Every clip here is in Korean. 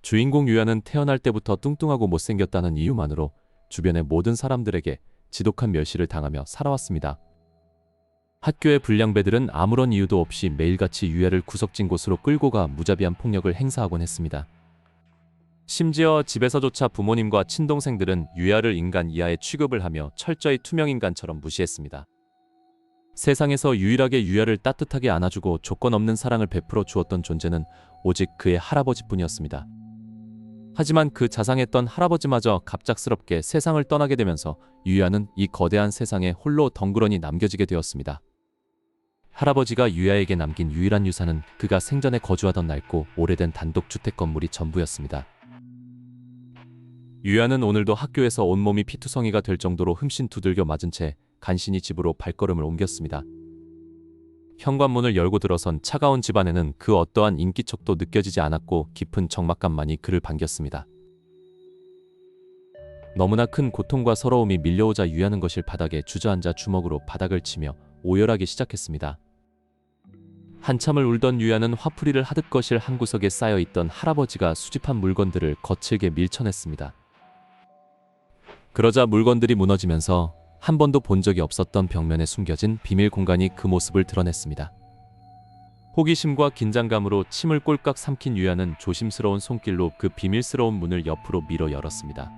주인공 유야는 태어날 때부터 뚱뚱하고 못생겼다는 이유만으로 주변의 모든 사람들에게 지독한 멸시를 당하며 살아왔습니다. 학교의 불량배들은 아무런 이유도 없이 매일같이 유야를 구석진 곳으로 끌고 가 무자비한 폭력을 행사하곤 했습니다. 심지어 집에서조차 부모님과 친동생들은 유야를 인간 이하에 취급을 하며 철저히 투명인간처럼 무시했습니다. 세상에서 유일하게 유야를 따뜻하게 안아주고 조건 없는 사랑을 베풀어 주었던 존재는 오직 그의 할아버지뿐이었습니다. 하지만 그 자상했던 할아버지마저 갑작스럽게 세상을 떠나게 되면서 유야는 이 거대한 세상에 홀로 덩그러니 남겨지게 되었습니다. 할아버지가 유야에게 남긴 유일한 유산은 그가 생전에 거주하던 낡고 오래된 단독주택 건물이 전부였습니다. 유야는 오늘도 학교에서 온몸이 피투성이가 될 정도로 흠씬 두들겨 맞은 채 간신히 집으로 발걸음을 옮겼습니다. 현관문을 열고 들어선 차가운 집안에는 그 어떠한 인기척도 느껴지지 않았고 깊은 적막감만이 그를 반겼습니다. 너무나 큰 고통과 서러움이 밀려오자 유야는 거실 바닥에 주저앉아 주먹으로 바닥을 치며 오열하기 시작했습니다. 한참을 울던 유야는 화풀이를 하듯 거실 한구석에 쌓여있던 할아버지가 수집한 물건들을 거칠게 밀쳐냈습니다. 그러자 물건들이 무너지면서 한 번도 본 적이 없었던 벽면에 숨겨진 비밀 공간이 그 모습을 드러냈습니다. 호기심과 긴장감으로 침을 꼴깍 삼킨 유야는 조심스러운 손길로 그 비밀스러운 문을 옆으로 밀어 열었습니다.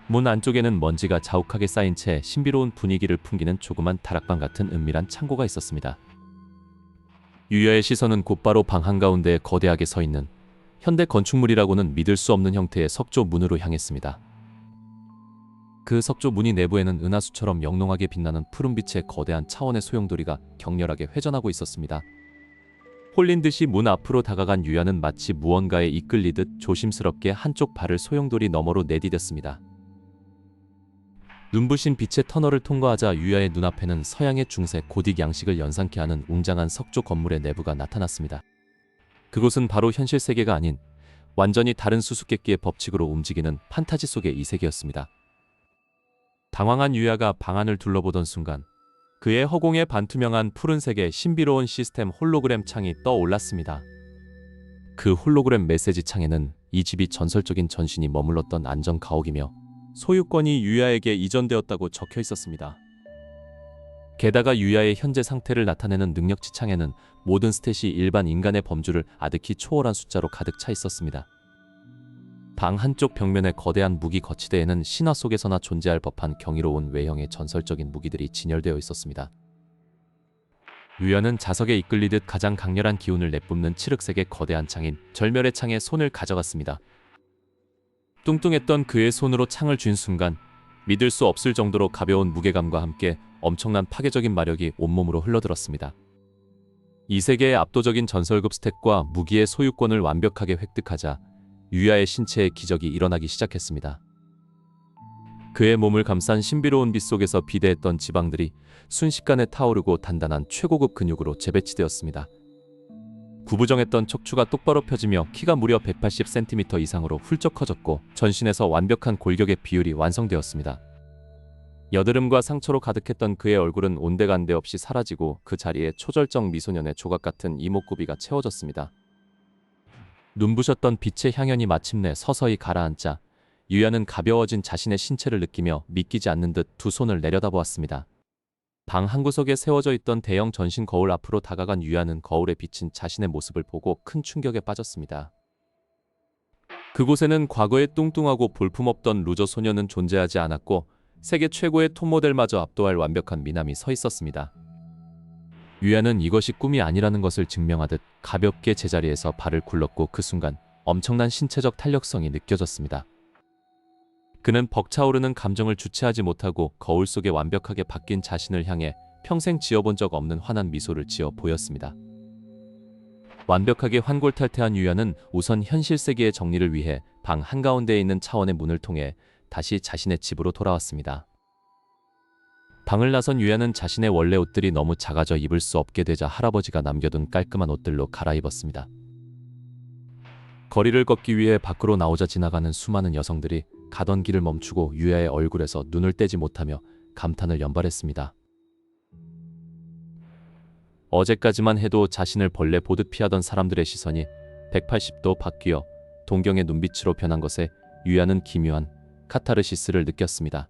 문 안쪽에는 먼지가 자욱하게 쌓인 채 신비로운 분위기를 풍기는 조그만 다락방 같은 은밀한 창고가 있었습니다. 유야의 시선은 곧바로 방 한가운데에 거대하게 서 있는 현대 건축물이라고는 믿을 수 없는 형태의 석조 문으로 향했습니다. 그 석조 무늬 내부에는 은하수처럼 영롱하게 빛나는 푸른빛의 거대한 차원의 소용돌이가 격렬하게 회전하고 있었습니다. 홀린 듯이 문 앞으로 다가간 유야는 마치 무언가에 이끌리듯 조심스럽게 한쪽 발을 소용돌이 너머로 내디뎠습니다. 눈부신 빛의 터널을 통과하자 유야의 눈앞에는 서양의 중세 고딕 양식을 연상케 하는 웅장한 석조 건물의 내부가 나타났습니다. 그곳은 바로 현실 세계가 아닌 완전히 다른 수수께끼의 법칙으로 움직이는 판타지 속의 이세계였습니다. 당황한 유야가 방 안을 둘러보던 순간 그의 허공에 반투명한 푸른색의 신비로운 시스템 홀로그램 창이 떠올랐습니다. 그 홀로그램 메시지 창에는 이 집이 전설적인 전신이 머물렀던 안전 가옥이며 소유권이 유야에게 이전되었다고 적혀 있었습니다. 게다가 유야의 현재 상태를 나타내는 능력치 창에는 모든 스탯이 일반 인간의 범주를 아득히 초월한 숫자로 가득 차 있었습니다. 방 한쪽 벽면의 거대한 무기 거치대에는 신화 속에서나 존재할 법한 경이로운 외형의 전설적인 무기들이 진열되어 있었습니다. 유야는 자석에 이끌리듯 가장 강렬한 기운을 내뿜는 칠흑색의 거대한 창인 절멸의 창에 손을 가져갔습니다. 뚱뚱했던 그의 손으로 창을 쥔 순간 믿을 수 없을 정도로 가벼운 무게감과 함께 엄청난 파괴적인 마력이 온몸으로 흘러들었습니다. 이 세계의 압도적인 전설급 스탯과 무기의 소유권을 완벽하게 획득하자 유야의 신체에 기적이 일어나기 시작했습니다. 그의 몸을 감싼 신비로운 빛 속에서 비대했던 지방들이 순식간에 타오르고 단단한 최고급 근육으로 재배치되었습니다. 구부정했던 척추가 똑바로 펴지며 키가 무려 180cm 이상으로 훌쩍 커졌고 전신에서 완벽한 골격의 비율이 완성되었습니다. 여드름과 상처로 가득했던 그의 얼굴은 온데간데 없이 사라지고 그 자리에 초절정 미소년의 조각 같은 이목구비가 채워졌습니다. 눈부셨던 빛의 향연이 마침내 서서히 가라앉자 유야는 가벼워진 자신의 신체를 느끼며 믿기지 않는 듯 두 손을 내려다보았습니다. 방 한구석에 세워져 있던 대형 전신 거울 앞으로 다가간 유야는 거울에 비친 자신의 모습을 보고 큰 충격에 빠졌습니다. 그곳에는 과거의 뚱뚱하고 볼품없던 루저 소녀는 존재하지 않았고 세계 최고의 톱모델마저 압도할 완벽한 미남이 서 있었습니다. 유야는 이것이 꿈이 아니라는 것을 증명하듯 가볍게 제자리에서 발을 굴렀고 그 순간 엄청난 신체적 탄력성이 느껴졌습니다. 그는 벅차오르는 감정을 주체하지 못하고 거울 속에 완벽하게 바뀐 자신을 향해 평생 지어본 적 없는 환한 미소를 지어 보였습니다. 완벽하게 환골탈태한 유야는 우선 현실 세계의 정리를 위해 방 한가운데에 있는 차원의 문을 통해 다시 자신의 집으로 돌아왔습니다. 방을 나선 유야는 자신의 원래 옷들이 너무 작아져 입을 수 없게 되자 할아버지가 남겨둔 깔끔한 옷들로 갈아입었습니다. 거리를 걷기 위해 밖으로 나오자 지나가는 수많은 여성들이 가던 길을 멈추고 유야의 얼굴에서 눈을 떼지 못하며 감탄을 연발했습니다. 어제까지만 해도 자신을 벌레 보듯 피하던 사람들의 시선이 180도 바뀌어 동경의 눈빛으로 변한 것에 유야는 기묘한 카타르시스를 느꼈습니다.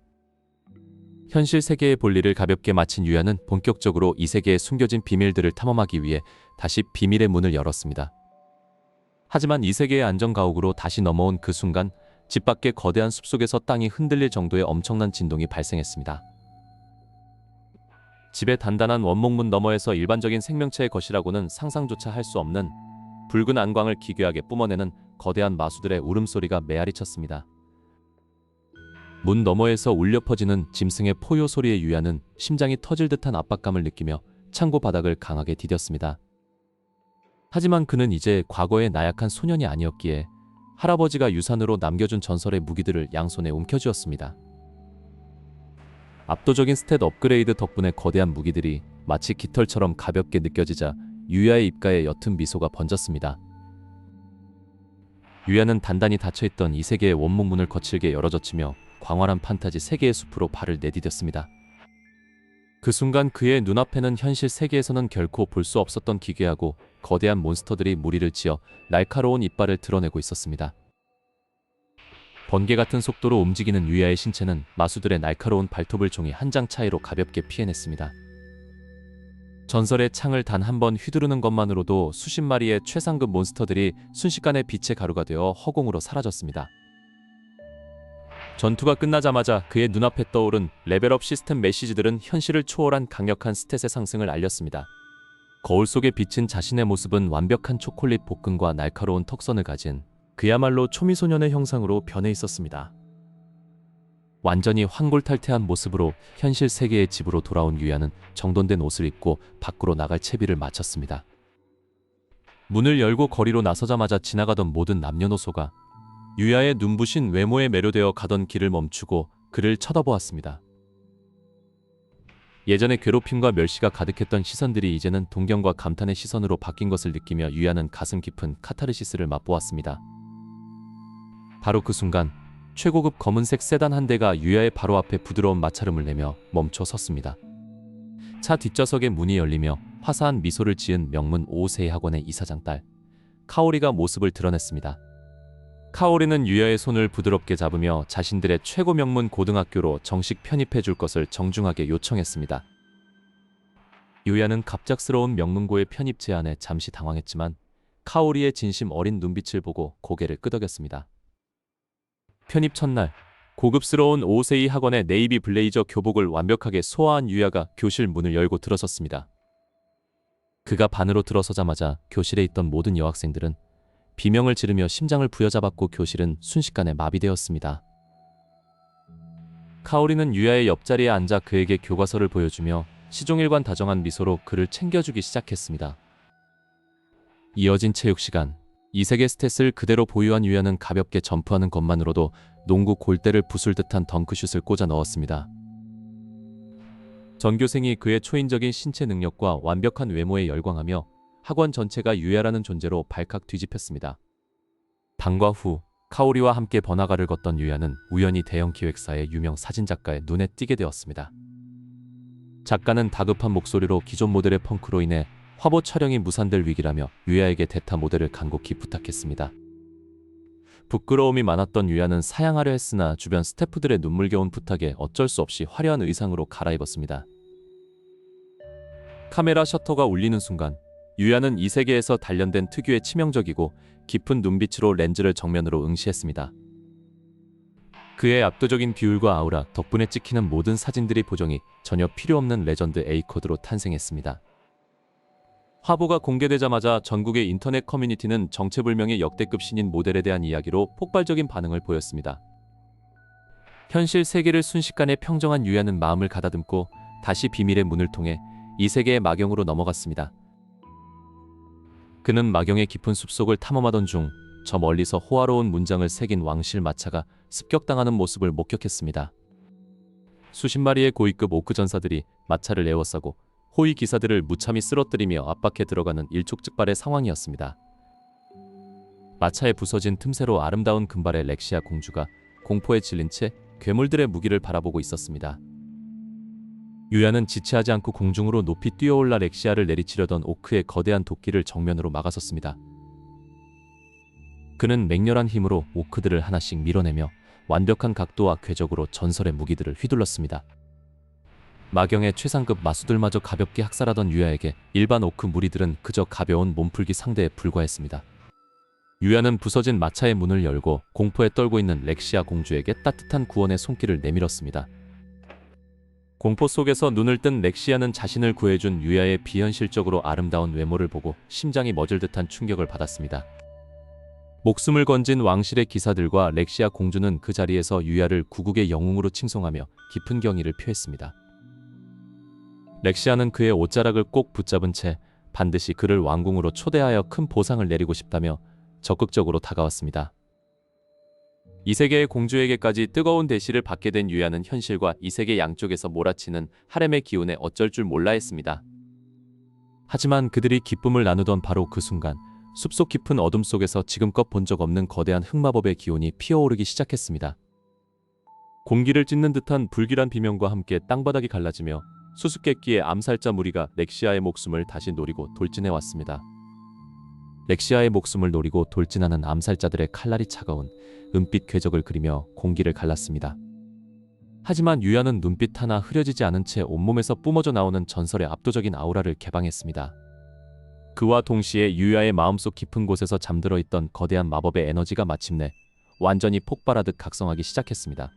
현실 세계의 볼일을 가볍게 마친 유야는 본격적으로 이 세계에 숨겨진 비밀들을 탐험하기 위해 다시 비밀의 문을 열었습니다. 하지만 이 세계의 안전가옥으로 다시 넘어온 그 순간 집 밖의 거대한 숲속에서 땅이 흔들릴 정도의 엄청난 진동이 발생했습니다. 집의 단단한 원목문 너머에서 일반적인 생명체의 것이라고는 상상조차 할 수 없는 붉은 안광을 기괴하게 뿜어내는 거대한 마수들의 울음소리가 메아리쳤습니다. 문 너머에서 울려 퍼지는 짐승의 포효 소리에 유야는 심장이 터질 듯한 압박감을 느끼며 창고 바닥을 강하게 디뎠습니다. 하지만 그는 이제 과거의 나약한 소년이 아니었기에 할아버지가 유산으로 남겨준 전설의 무기들을 양손에 움켜쥐었습니다. 압도적인 스탯 업그레이드 덕분에 거대한 무기들이 마치 깃털처럼 가볍게 느껴지자 유야의 입가에 옅은 미소가 번졌습니다. 유야는 단단히 닫혀있던 이 세계의 원목문을 거칠게 열어젖히며 광활한 판타지 세계의 숲으로 발을 내디뎠습니다. 그 순간 그의 눈앞에는 현실 세계에서는 결코 볼 수 없었던 기괴하고 거대한 몬스터들이 무리를 지어 날카로운 이빨을 드러내고 있었습니다. 번개 같은 속도로 움직이는 유야의 신체는 마수들의 날카로운 발톱을 종이 한 장 차이로 가볍게 피해냈습니다. 전설의 창을 단 한 번 휘두르는 것만으로도 수십 마리의 최상급 몬스터들이 순식간에 빛의 가루가 되어 허공으로 사라졌습니다. 전투가 끝나자마자 그의 눈앞에 떠오른 레벨업 시스템 메시지들은 현실을 초월한 강력한 스탯의 상승을 알렸습니다. 거울 속에 비친 자신의 모습은 완벽한 초콜릿 볶음과 날카로운 턱선을 가진 그야말로 초미소년의 형상으로 변해 있었습니다. 완전히 환골탈태한 모습으로 현실 세계의 집으로 돌아온 유야는 정돈된 옷을 입고 밖으로 나갈 채비를 마쳤습니다. 문을 열고 거리로 나서자마자 지나가던 모든 남녀노소가 유야의 눈부신 외모에 매료되어 가던 길을 멈추고 그를 쳐다보았습니다. 예전에 괴롭힘과 멸시가 가득했던 시선들이 이제는 동경과 감탄의 시선으로 바뀐 것을 느끼며 유야는 가슴 깊은 카타르시스를 맛보았습니다. 바로 그 순간 최고급 검은색 세단 한 대가 유야의 바로 앞에 부드러운 마찰음을 내며 멈춰 섰습니다. 차 뒷좌석의 문이 열리며 화사한 미소를 지은 명문 5세의 학원의 이사장 딸 카오리가 모습을 드러냈습니다. 카오리는 유야의 손을 부드럽게 잡으며 자신들의 최고 명문 고등학교로 정식 편입해 줄 것을 정중하게 요청했습니다. 유야는 갑작스러운 명문고의 편입 제안에 잠시 당황했지만 카오리의 진심 어린 눈빛을 보고 고개를 끄덕였습니다. 편입 첫날, 고급스러운 5세의 학원의 네이비 블레이저 교복을 완벽하게 소화한 유야가 교실 문을 열고 들어섰습니다. 그가 반으로 들어서자마자 교실에 있던 모든 여학생들은 비명을 지르며 심장을 부여잡았고 교실은 순식간에 마비되었습니다. 카오리는 유야의 옆자리에 앉아 그에게 교과서를 보여주며 시종일관 다정한 미소로 그를 챙겨주기 시작했습니다. 이어진 체육 시간, 이색의 스탯을 그대로 보유한 유야는 가볍게 점프하는 것만으로도 농구 골대를 부술 듯한 덩크슛을 꽂아 넣었습니다. 전교생이 그의 초인적인 신체 능력과 완벽한 외모에 열광하며 학원 전체가 유야라는 존재로 발칵 뒤집혔습니다. 방과 후 카오리와 함께 번화가를 걷던 유야는 우연히 대형 기획사의 유명 사진작가의 눈에 띄게 되었습니다. 작가는 다급한 목소리로 기존 모델의 펑크로 인해 화보 촬영이 무산될 위기라며 유야에게 대타 모델을 간곡히 부탁했습니다. 부끄러움이 많았던 유야는 사양하려 했으나 주변 스태프들의 눈물겨운 부탁에 어쩔 수 없이 화려한 의상으로 갈아입었습니다. 카메라 셔터가 울리는 순간 유야는 이 세계에서 단련된 특유의 치명적이고 깊은 눈빛으로 렌즈를 정면으로 응시했습니다. 그의 압도적인 비율과 아우라 덕분에 찍히는 모든 사진들이 보정이 전혀 필요 없는 레전드 A코드로 탄생했습니다. 화보가 공개되자마자 전국의 인터넷 커뮤니티는 정체불명의 역대급 신인 모델에 대한 이야기로 폭발적인 반응을 보였습니다. 현실 세계를 순식간에 평정한 유야는 마음을 가다듬고 다시 비밀의 문을 통해 이 세계의 마경으로 넘어갔습니다. 그는 마경의 깊은 숲속을 탐험하던 중 저 멀리서 호화로운 문장을 새긴 왕실 마차가 습격당하는 모습을 목격했습니다. 수십 마리의 고위급 오크 전사들이 마차를 에워싸고 호위 기사들을 무참히 쓰러뜨리며 압박해 들어가는 일촉즉발의 상황이었습니다. 마차에 부서진 틈새로 아름다운 금발의 렉시아 공주가 공포에 질린 채 괴물들의 무기를 바라보고 있었습니다. 유야는 지체하지 않고 공중으로 높이 뛰어올라 렉시아를 내리치려던 오크의 거대한 도끼를 정면으로 막아섰습니다. 그는 맹렬한 힘으로 오크들을 하나씩 밀어내며 완벽한 각도와 궤적으로 전설의 무기들을 휘둘렀습니다. 마경의 최상급 마수들마저 가볍게 학살하던 유야에게 일반 오크 무리들은 그저 가벼운 몸풀기 상대에 불과했습니다. 유야는 부서진 마차의 문을 열고 공포에 떨고 있는 렉시아 공주에게 따뜻한 구원의 손길을 내밀었습니다. 공포 속에서 눈을 뜬 렉시아는 자신을 구해준 유야의 비현실적으로 아름다운 외모를 보고 심장이 멎을 듯한 충격을 받았습니다. 목숨을 건진 왕실의 기사들과 렉시아 공주는 그 자리에서 유야를 구국의 영웅으로 칭송하며 깊은 경의를 표했습니다. 렉시아는 그의 옷자락을 꼭 붙잡은 채 반드시 그를 왕궁으로 초대하여 큰 보상을 내리고 싶다며 적극적으로 다가왔습니다. 이 세계의 공주에게까지 뜨거운 대시를 받게 된 유야는 현실과 이 세계 양쪽에서 몰아치는 하렘의 기운에 어쩔 줄 몰라 했습니다. 하지만 그들이 기쁨을 나누던 바로 그 순간 숲속 깊은 어둠 속에서 지금껏 본 적 없는 거대한 흑마법의 기운이 피어오르기 시작했습니다. 공기를 찢는 듯한 불길한 비명과 함께 땅바닥이 갈라지며 수수께끼의 암살자 무리가 렉시아의 목숨을 다시 노리고 돌진해왔습니다. 렉시아의 목숨을 노리고 돌진하는 암살자들의 칼날이 차가운 은빛 궤적을 그리며 공기를 갈랐습니다. 하지만 유야는 눈빛 하나 흐려지지 않은 채 온몸에서 뿜어져 나오는 전설의 압도적인 아우라를 개방했습니다. 그와 동시에 유야의 마음속 깊은 곳에서 잠들어 있던 거대한 마법의 에너지가 마침내 완전히 폭발하듯 각성하기 시작했습니다.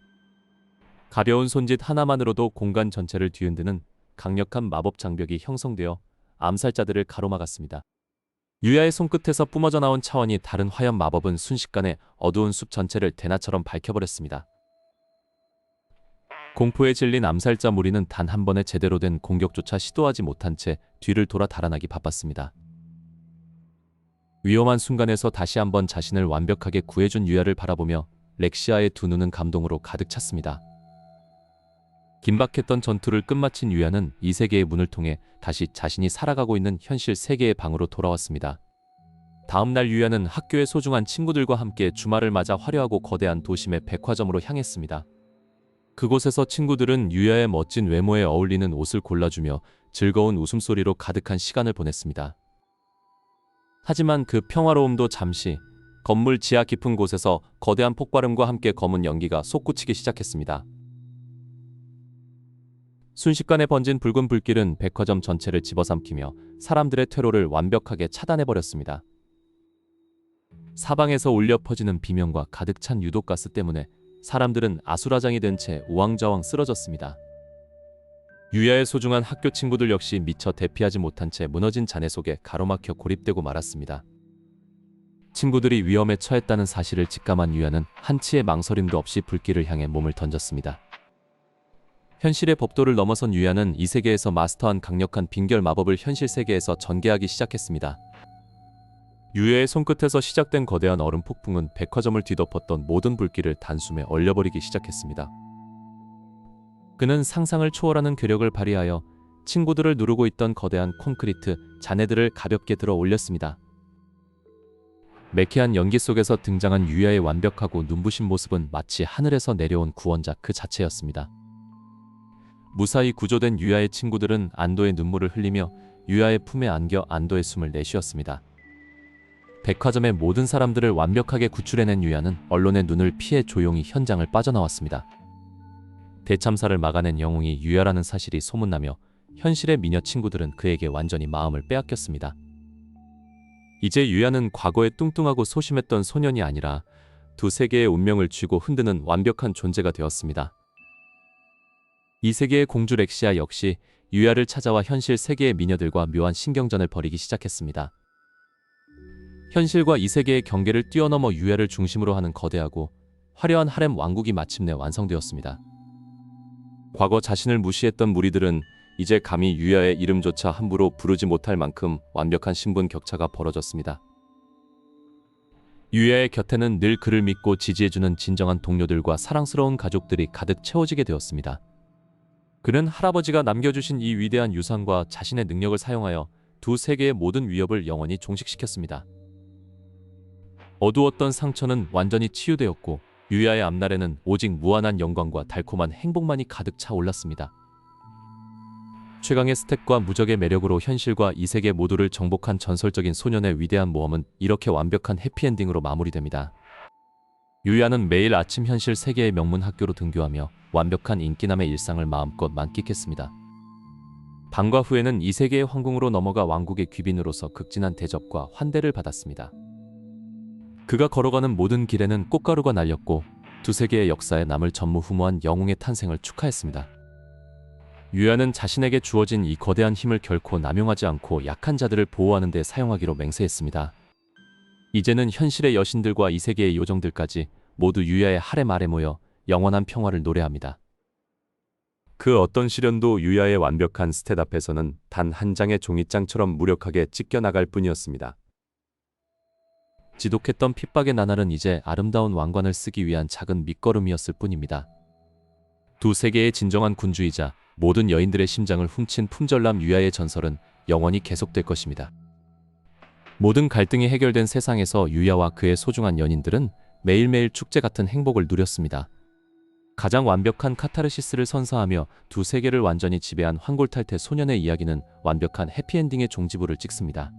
가벼운 손짓 하나만으로도 공간 전체를 뒤흔드는 강력한 마법 장벽이 형성되어 암살자들을 가로막았습니다. 유야의 손끝에서 뿜어져 나온 차원이 다른 화염 마법은 순식간에 어두운 숲 전체를 대낮처럼 밝혀버렸습니다. 공포에 질린 암살자 무리는 단 한 번의 제대로 된 공격조차 시도하지 못한 채 뒤를 돌아 달아나기 바빴습니다. 위험한 순간에서 다시 한번 자신을 완벽하게 구해준 유야를 바라보며 렉시아의 두 눈은 감동으로 가득 찼습니다. 긴박했던 전투를 끝마친 유야는 이 세계의 문을 통해 다시 자신이 살아가고 있는 현실 세계의 방으로 돌아왔습니다. 다음 날 유야는 학교의 소중한 친구들과 함께 주말을 맞아 화려하고 거대한 도심의 백화점으로 향했습니다. 그곳에서 친구들은 유야의 멋진 외모에 어울리는 옷을 골라주며 즐거운 웃음소리로 가득한 시간을 보냈습니다. 하지만 그 평화로움도 잠시, 건물 지하 깊은 곳에서 거대한 폭발음과 함께 검은 연기가 솟구치기 시작했습니다. 순식간에 번진 붉은 불길은 백화점 전체를 집어삼키며 사람들의 퇴로를 완벽하게 차단해버렸습니다. 사방에서 울려 퍼지는 비명과 가득 찬 유독가스 때문에 사람들은 아수라장이 된 채 우왕좌왕 쓰러졌습니다. 유야의 소중한 학교 친구들 역시 미처 대피하지 못한 채 무너진 잔해 속에 가로막혀 고립되고 말았습니다. 친구들이 위험에 처했다는 사실을 직감한 유야는 한치의 망설임도 없이 불길을 향해 몸을 던졌습니다. 현실의 법도를 넘어선 유야는 이 세계에서 마스터한 강력한 빙결 마법을 현실 세계에서 전개하기 시작했습니다. 유야의 손끝에서 시작된 거대한 얼음 폭풍은 백화점을 뒤덮었던 모든 불길을 단숨에 얼려버리기 시작했습니다. 그는 상상을 초월하는 괴력을 발휘하여 친구들을 누르고 있던 거대한 콘크리트 잔해들을 가볍게 들어 올렸습니다. 매캐한 연기 속에서 등장한 유야의 완벽하고 눈부신 모습은 마치 하늘에서 내려온 구원자 그 자체였습니다. 무사히 구조된 유야의 친구들은 안도의 눈물을 흘리며 유야의 품에 안겨 안도의 숨을 내쉬었습니다. 백화점의 모든 사람들을 완벽하게 구출해낸 유야는 언론의 눈을 피해 조용히 현장을 빠져나왔습니다. 대참사를 막아낸 영웅이 유야라는 사실이 소문나며 현실의 미녀 친구들은 그에게 완전히 마음을 빼앗겼습니다. 이제 유야는 과거에 뚱뚱하고 소심했던 소년이 아니라 두 세계의 운명을 쥐고 흔드는 완벽한 존재가 되었습니다. 이 세계의 공주 렉시아 역시 유야를 찾아와 현실 세계의 미녀들과 묘한 신경전을 벌이기 시작했습니다. 현실과 이 세계의 경계를 뛰어넘어 유야를 중심으로 하는 거대하고 화려한 하렘 왕국이 마침내 완성되었습니다. 과거 자신을 무시했던 무리들은 이제 감히 유야의 이름조차 함부로 부르지 못할 만큼 완벽한 신분 격차가 벌어졌습니다. 유야의 곁에는 늘 그를 믿고 지지해주는 진정한 동료들과 사랑스러운 가족들이 가득 채워지게 되었습니다. 그는 할아버지가 남겨주신 이 위대한 유산과 자신의 능력을 사용하여 두 세계의 모든 위협을 영원히 종식시켰습니다. 어두웠던 상처는 완전히 치유되었고 유야의 앞날에는 오직 무한한 영광과 달콤한 행복만이 가득 차 올랐습니다. 최강의 스텝과 무적의 매력으로 현실과 이세계 모두를 정복한 전설적인 소년의 위대한 모험은 이렇게 완벽한 해피엔딩으로 마무리됩니다. 유야는 매일 아침 현실 세계의 명문 학교로 등교하며 완벽한 인기남의 일상을 마음껏 만끽했습니다. 방과 후에는 이 세계의 황궁으로 넘어가 왕국의 귀빈으로서 극진한 대접과 환대를 받았습니다. 그가 걸어가는 모든 길에는 꽃가루가 날렸고 두 세계의 역사에 남을 전무후무한 영웅의 탄생을 축하했습니다. 유야는 자신에게 주어진 이 거대한 힘을 결코 남용하지 않고 약한 자들을 보호하는 데 사용하기로 맹세했습니다. 이제는 현실의 여신들과 이 세계의 요정들까지 모두 유야의 하렘 아래 모여 영원한 평화를 노래합니다. 그 어떤 시련도 유야의 완벽한 스탯 앞에서는 단 한 장의 종이장처럼 무력하게 찢겨나갈 뿐이었습니다. 지독했던 핍박의 나날은 이제 아름다운 왕관을 쓰기 위한 작은 밑거름이었을 뿐입니다. 두 세계의 진정한 군주이자 모든 여인들의 심장을 훔친 품절남 유야의 전설은 영원히 계속될 것입니다. 모든 갈등이 해결된 세상에서 유야와 그의 소중한 연인들은 매일매일 축제 같은 행복을 누렸습니다. 가장 완벽한 카타르시스를 선사하며 두 세계를 완전히 지배한 황골탈퇴 소년의 이야기는 완벽한 해피엔딩의 종지부를 찍습니다.